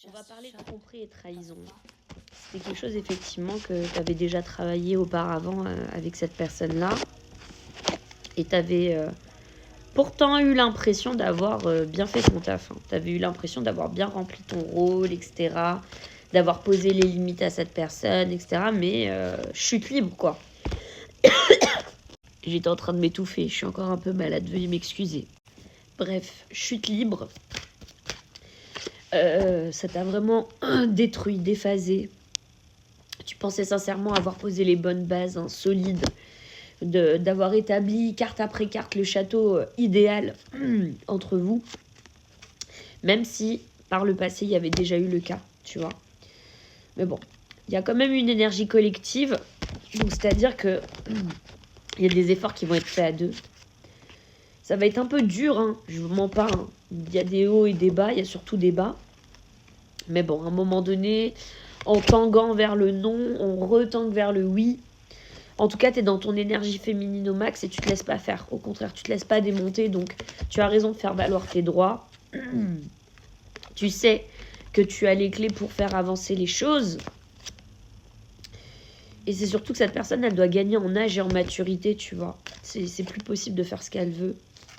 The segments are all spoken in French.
On va parler de tromperie et trahison. C'est quelque chose effectivement que tu avais déjà travaillé auparavant avec cette personne-là. Et tu avais pourtant eu l'impression d'avoir bien fait ton taf. Tu avais eu l'impression d'avoir bien rempli ton rôle, etc. D'avoir posé les limites à cette personne, etc. Mais chute libre, quoi. J'étais en train de m'étouffer. Je suis encore un peu malade. Veuillez m'excuser. Bref, chute libre. Ça t'a vraiment détruit, déphasé. Tu pensais sincèrement avoir posé les bonnes bases, hein, solides, d'avoir établi carte après carte le château idéal entre vous, même si par le passé il y avait déjà eu le cas, tu vois. Mais bon, il y a quand même une énergie collective, donc c'est-à-dire que il y a des efforts qui vont être faits à deux. Ça va être un peu dur, hein, je vous mens pas. Hein. Il y a des hauts et des bas, il y a surtout des bas. Mais bon, à un moment donné, en tanguant vers le non, on retangue vers le oui. En tout cas, tu es dans ton énergie féminine au max et tu te laisses pas faire. Au contraire, tu te laisses pas démonter. Donc, tu as raison de faire valoir tes droits. Tu sais que tu as les clés pour faire avancer les choses. Et c'est surtout que cette personne, elle doit gagner en âge et en maturité, tu vois. C'est plus possible de faire ce qu'elle veut.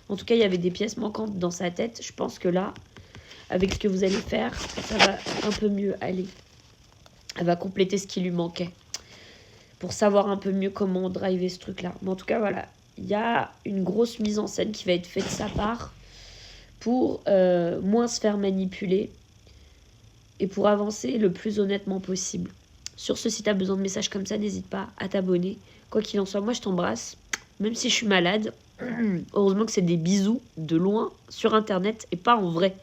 En tout cas, il y avait des pièces manquantes dans sa tête. Je pense que là, avec ce que vous allez faire, ça va un peu mieux aller. Elle va compléter ce qui lui manquait. Pour savoir un peu mieux comment driver ce truc-là. Mais en tout cas, voilà. Il y a une grosse mise en scène qui va être faite de sa part pour moins se faire manipuler et pour avancer le plus honnêtement possible. Sur ce, si tu as besoin de messages comme ça, n'hésite pas à t'abonner. Quoi qu'il en soit, moi je t'embrasse, même si je suis malade. Heureusement que c'est des bisous de loin sur internet et pas en vrai.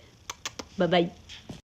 Bye bye.